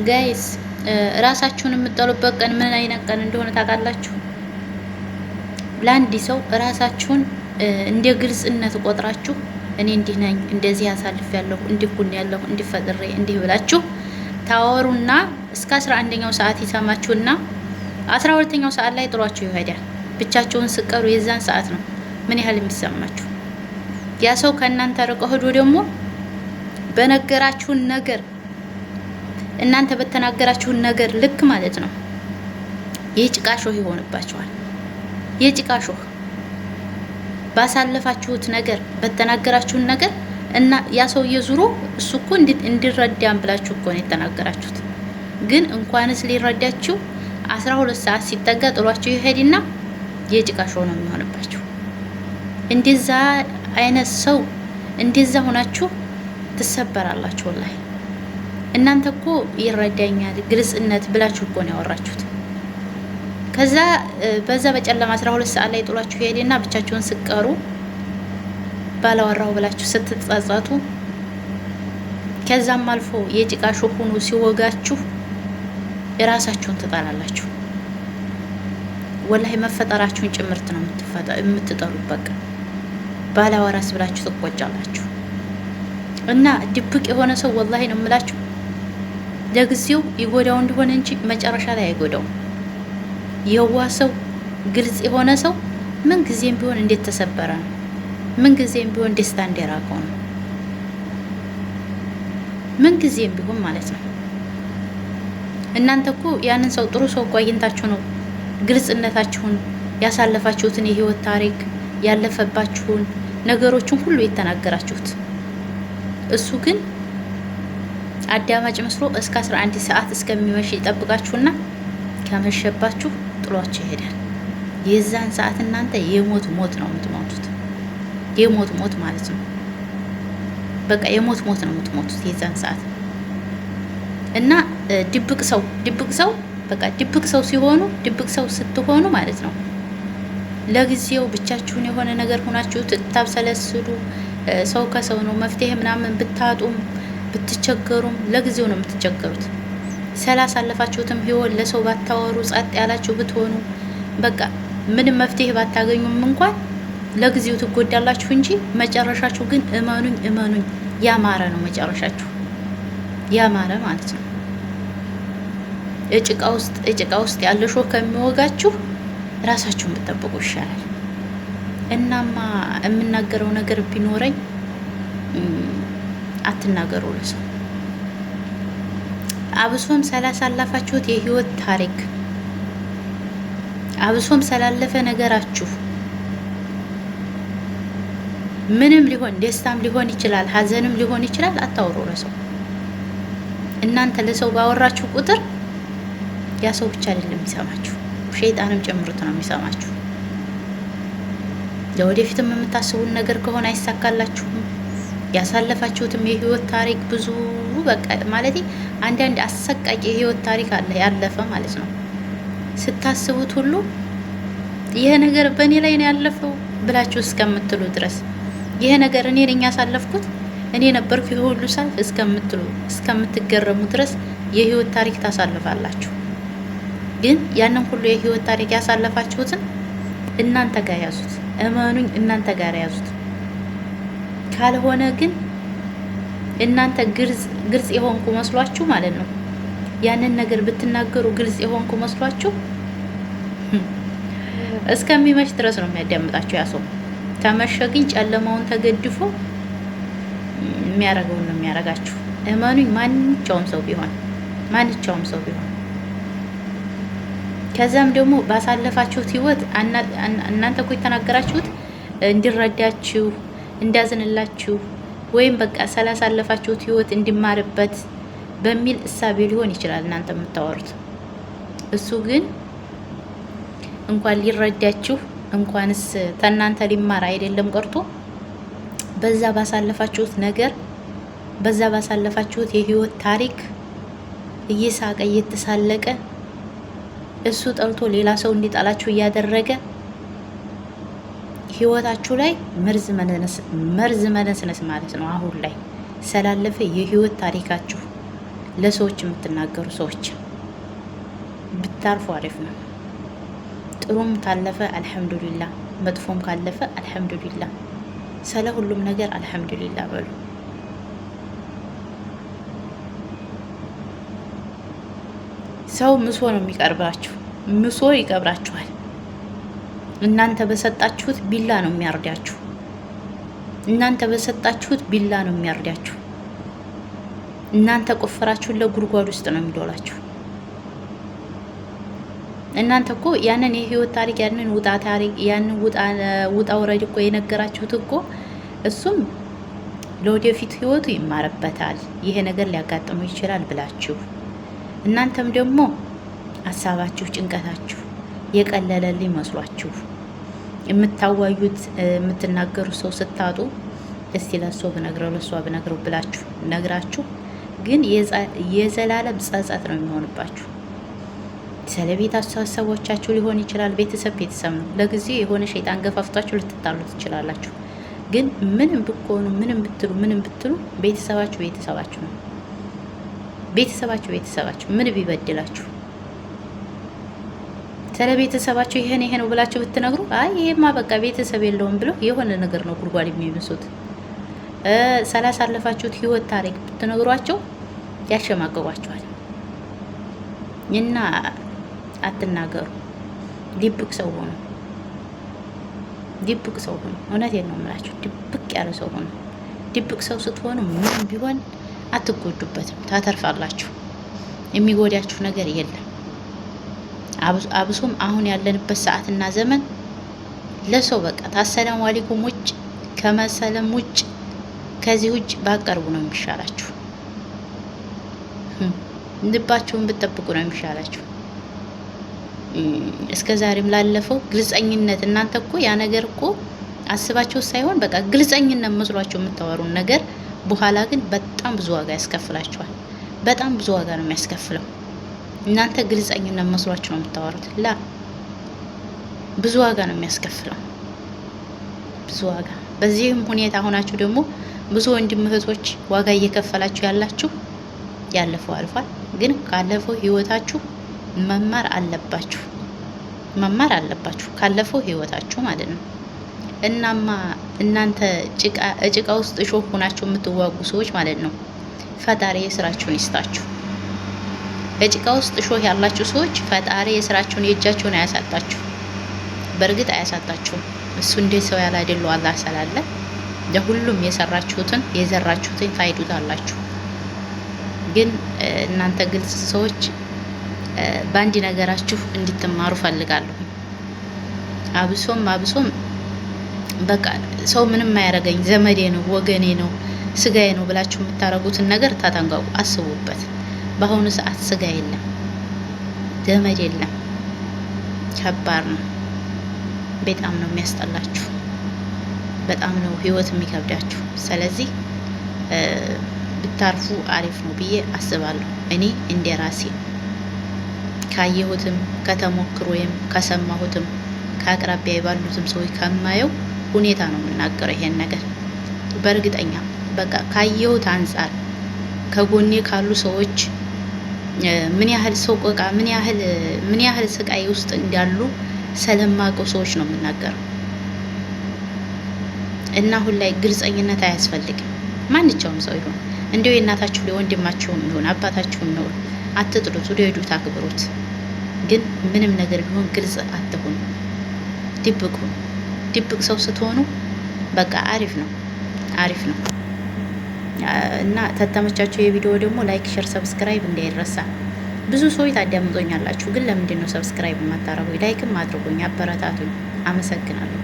ጋይስ ራሳችሁን የምትጠሉበት ቀን ምን አይነት ቀን እንደሆነ ታውቃላችሁ? ለአንድ ሰው ራሳችሁን እንደ ግልጽነት ቆጥራችሁ እኔ እንዲህ ነኝ፣ እንደዚህ ያሳልፍ ያለሁ፣ እንዲህ ኩን ያለሁ፣ እንዲህ ፈጥሬ፣ እንዲህ ብላችሁ ታወሩና እስከ 11ኛው ሰዓት ይሰማችሁና 12ኛው ሰዓት ላይ ጥሏችሁ ይሄዳል። ብቻችሁን ስቀሩ የዛን ሰዓት ነው ምን ያህል የሚሰማችሁ። ያ ሰው ከእናንተ ርቆ ሄዶ ደግሞ በነገራችሁን ነገር እናንተ በተናገራችሁን ነገር ልክ ማለት ነው የጭቃ ሾህ ይሆንባችኋል። የጭቃ ሾህ ባሳለፋችሁት ነገር በተናገራችሁን ነገር እና ያ ሰውዬ ዙሮ እሱ እኮ እንዲረዳን ብላችሁ እኮ ነው የተናገራችሁት። ግን እንኳንስ ሊረዳችሁ 12 ሰዓት ሲጠጋ ጥሏችሁ ይሄድና የጭቃ ሾህ ነው የሚሆንባችሁ። እንደዛ አይነት ሰው እንደዛ ሆናችሁ ትሰበራላችሁ። ወላሂ እናንተ እኮ ይረዳኛል ግልጽነት ብላችሁ እኮ ነው ያወራችሁት። ከዛ በዛ በጨለማ 12 ሰዓት ላይ ጥሏችሁ ይሄድና ብቻችሁን ስቀሩ ባላወራው ብላችሁ ስትጸጸቱ ከዛም አልፎ የጭቃ ሾህ ሆኖ ሲወጋችሁ የራሳችሁን ትጠላላችሁ። ወላሂ መፈጠራችሁን ጭምርት ነው የምትጠሉት። በቃ ባላወራስ ብላችሁ ትቆጫላችሁ። እና ድብቅ የሆነ ሰው ወላሂ ነው የምላችሁ ለጊዜው ይጎዳው እንደሆነ እንጂ መጨረሻ ላይ አይጎዳውም። የዋ ሰው ግልጽ የሆነ ሰው ምን ጊዜም ቢሆን እንዴት ተሰበረ ነው፣ ምን ጊዜም ቢሆን ደስታ እንደራቀው ነው፣ ምን ጊዜም ቢሆን ማለት ነው። እናንተ እኮ ያንን ሰው ጥሩ ሰው እኮ አግኝታችሁ ነው ግልጽነታችሁን ያሳለፋችሁትን የህይወት ታሪክ ያለፈባችሁን ነገሮችን ሁሉ የተናገራችሁት። እሱ ግን አዳማጭ መስሎ እስከ 11 ሰዓት እስከሚመሽ ይጠብቃችሁና ከመሸባችሁ ጥሏችሁ ይሄዳል። የዛን ሰዓት እናንተ የሞት ሞት ነው የምትሞቱት። የሞት ሞት ማለት ነው። በቃ የሞት ሞት ነው የምትሞቱት የዛን ሰዓት። እና ድብቅ ሰው በቃ ድብቅ ሰው ሲሆኑ ድብቅ ሰው ስትሆኑ ማለት ነው ለጊዜው ብቻችሁን የሆነ ነገር ሆናችሁ ትታብሰለስሉ ሰው ከሰው ነው መፍትሄ ምናምን ብታጡም ብትቸገሩም ለጊዜው ነው የምትቸገሩት። ስላሳለፋችሁትም ህይወት ለሰው ባታወሩ ጸጥ ያላችሁ ብትሆኑ በቃ ምንም መፍትሄ ባታገኙም እንኳን ለጊዜው ትጎዳላችሁ እንጂ መጨረሻችሁ ግን እመኑኝ ያማረ ነው መጨረሻችሁ። ያማረ ማለት ነው። እጭቃ ውስጥ ያለ ሾህ ከሚወጋችሁ ራሳችሁን ብትጠብቁ ይሻላል። እናማ የምናገረው ነገር ቢኖረኝ አትናገሩ ለሰው። አብሶም ስላሳለፋችሁት የህይወት ታሪክ አብሶም ስላለፈ ነገራችሁ ምንም ሊሆን ደስታም ሊሆን ይችላል፣ ሀዘንም ሊሆን ይችላል። አታውሩ ለሰው። እናንተ ለሰው ባወራችሁ ቁጥር ያ ሰው ብቻ አይደለም የሚሰማችሁ፣ ሸይጣንም ጨምሮት ነው የሚሰማችሁ። ለወደፊትም የምታስቡን ነገር ከሆነ አይሳካላችሁም። ያሳለፋችሁትም የህይወት ታሪክ ብዙ በቃ ማለት አንዳንድ አሰቃቂ የህይወት ታሪክ አለ ያለፈ ማለት ነው። ስታስቡት ሁሉ ይሄ ነገር በእኔ ላይ ነው ያለፈው ብላችሁ እስከምትሉ ድረስ ይሄ ነገር እኔ ነኝ ያሳለፍኩት እኔ ነበርኩ ይሄ ሁሉ ሳልፍ እስከምትገረሙ ድረስ የህይወት ታሪክ ታሳልፋላችሁ። ግን ያንን ሁሉ የህይወት ታሪክ ያሳለፋችሁትን እናንተ ጋር ያዙት። እመኑኝ እናንተ ጋር ያዙት። ካልሆነ ግን እናንተ ግልጽ የሆንኩ መስሏችሁ ማለት ነው ያንን ነገር ብትናገሩ ግልጽ የሆንኩ መስሏችሁ እስከሚመሽ ድረስ ነው የሚያዳምጣችሁ ያ ሰው። ተመሸ ግን ጨለማውን ተገድፎ የሚያረገውን ነው የሚያረጋችሁ። እመኑኝ ማንኛውም ሰው ቢሆን ከዛም ደግሞ ባሳለፋችሁት ህይወት እናንተ እኮ የተናገራችሁት እንዲረዳችሁ እንዲያዝንላችሁ ወይም በቃ ስላሳለፋችሁት ህይወት እንዲማርበት በሚል እሳቤ ሊሆን ይችላል እናንተ የምታወሩት። እሱ ግን እንኳን ሊረዳችሁ እንኳንስ ተናንተ ሊማር አይደለም ቀርቶ በዛ ባሳለፋችሁት ነገር በዛ ባሳለፋችሁት የህይወት ታሪክ እየሳቀ እየተሳለቀ እሱ ጠልቶ ሌላ ሰው እንዲጠላችሁ እያደረገ ህይወታችሁ ላይ መርዝ መነስነስ ማለት ነው። አሁን ላይ ስላለፈ የህይወት ታሪካችሁ ለሰዎች የምትናገሩ ሰዎች ብታርፉ አሪፍ ነው። ጥሩም ካለፈ አልሐምዱሊላህ፣ መጥፎም ካለፈ አልሐምዱሊላህ። ስለ ሁሉም ነገር አልሐምዱሊላህ በሉ። ሰው ምሶ ነው የሚቀርባችሁ፣ ምሶ ይቀብራችኋል። እናንተ በሰጣችሁት ቢላ ነው የሚያርዳችሁ። እናንተ በሰጣችሁት ቢላ ነው የሚያርዳችሁ። እናንተ ቆፈራችሁን ለጉድጓድ ውስጥ ነው የሚዶላችሁ። እናንተ እኮ ያንን የህይወት ታሪክ ያንን ውጣ ታሪክ ያንን ውጣ ውረድ እኮ የነገራችሁት እኮ እሱም ለወደፊት ህይወቱ ይማርበታል፣ ይሄ ነገር ሊያጋጥመው ይችላል ብላችሁ እናንተም ደግሞ ሀሳባችሁ ጭንቀታችሁ የቀለለልኝ መስሏችሁ የምታዋዩት የምትናገሩ ሰው ስታጡ እስቲ ለሷ ብነግረው ለሷ ብነግረው ብላችሁ ነግራችሁ ግን የዘላለም ጸጸት ነው የሚሆንባችሁ። ስለ ቤተሰቦቻችሁ ሊሆን ይችላል። ቤተሰብ ነው። ለጊዜው የሆነ ሸይጣን ገፋፍቷችሁ ልትጣሉ ትችላላችሁ። ግን ምንም ብትሆኑ ምንም ብትሉ ቤተሰባችሁ ነው። ቤተሰባችሁ ምን ቢበድላችሁ ስለ ቤተሰባችሁ ይሄ ነው ብላችሁ ብትነግሩ አይ ይሄማ በቃ ቤተሰብ የለውም ብለው የሆነ ነገር ነው ጉድጓድ የሚብሱት። ስላሳለፋችሁት ህይወት ታሪክ ብትነግሯቸው ያሸማቅቋችኋል። እና አትናገሩ። ድብቅ ሰው ሆኑ። እውነቴን ነው የምላችሁ። ድብቅ ያለ ሰው ሆኑ። ድብቅ ሰው ስትሆኑ ምንም ቢሆን አትጎዱበትም፣ ታተርፋላችሁ። የሚጎዳችሁ ነገር የለም። አብሶም አሁን ያለንበት ሰዓትና ዘመን ለሰው በቃ ታሰላሙ አለይኩም ውጭ ከመሰለም ውጭ ከዚህ ውጭ ባቀርቡ ነው የሚሻላችሁ። ልባችሁን ብትጠብቁ ነው የሚሻላችሁ። እስከ ዛሬም ላለፈው ግልጸኝነት እናንተ እኮ ያ ነገር እኮ አስባችሁ ሳይሆን በቃ ግልጸኝነት መስሏችሁ የምታወሩን ነገር በኋላ ግን በጣም ብዙ ዋጋ ያስከፍላችኋል። በጣም ብዙ ዋጋ ነው የሚያስከፍለው። እናንተ ግልጸኝነት መስሏችሁ ነው የምታወሩት። ላ ብዙ ዋጋ ነው የሚያስከፍለው፣ ብዙ ዋጋ። በዚህም ሁኔታ ሆናችሁ ደግሞ ብዙ ወንድም እህቶች ዋጋ እየከፈላችሁ ያላችሁ ያለፈው አልፏል። ግን ካለፈው ህይወታችሁ መማር አለባችሁ ካለፈው ህይወታችሁ ማለት ነው። እናማ እናንተ ጭቃ ውስጥ እሾህ ሆናችሁ የምትዋጉ ሰዎች ማለት ነው ፈጣሪ የስራችሁን ይስጣችሁ። በጭቃ ውስጥ እሾህ ያላችሁ ሰዎች ፈጣሪ የስራችሁን የእጃችሁን አያሳጣችሁ። በእርግጥ አያሳጣችሁም። እሱ እንደ ሰው ያላደሉ አላህ ስላለ ለሁሉም የሰራችሁትን የዘራችሁትን ታይዱታላችሁ። ግን እናንተ ግልጽ ሰዎች በአንድ ነገራችሁ እንድትማሩ ፈልጋለሁ። አብሶም በቃ ሰው ምንም አያረገኝ ዘመዴ ነው ወገኔ ነው ስጋዬ ነው ብላችሁ የምታረጉትን ነገር ታጠንቀቁ፣ አስቡበት። በአሁኑ ሰዓት ስጋ የለም፣ ዘመድ የለም። ከባድ ነው። በጣም ነው የሚያስጠላችሁ። በጣም ነው ህይወት የሚከብዳችሁ። ስለዚህ ብታርፉ አሪፍ ነው ብዬ አስባለሁ። እኔ እንደ ራሴ ካየሁትም ከተሞክሮዬም ከሰማሁትም ከአቅራቢያ ባሉትም ሰዎች ከማየው ሁኔታ ነው የምናገረው ይሄን ነገር በእርግጠኛ በቃ ካየሁት አንጻር ከጎኔ ካሉ ሰዎች ምን ያህል ሰቆቃ ምን ያህል ስቃይ ውስጥ እንዳሉ ስለማውቀው ሰዎች ነው የምናገረው። እና አሁን ላይ ግልጸኝነት አያስፈልግም። ማንኛውም ሰው ይሁን እንደው የእናታችሁ ለወንድማችሁም ይሁን አባታችሁም ነው አትጥሉት፣ ውደዱት፣ አክብሩት። ግን ምንም ነገር ቢሆን ግልጽ አትሁኑ፣ ድብቅ ሰው ስትሆኑ በቃ አሪፍ ነው። እና ተተመቻችሁ የቪዲዮ ደግሞ ላይክ፣ ሼር፣ ሰብስክራይብ እንዳይረሳ። ብዙ ሰዎች ታዳምጦኛላችሁ፣ ግን ለምንድን ነው ሰብስክራይብ የማታረጉኝ? ላይክም አድርጉኝ፣ አበረታቱኝ። አመሰግናለሁ።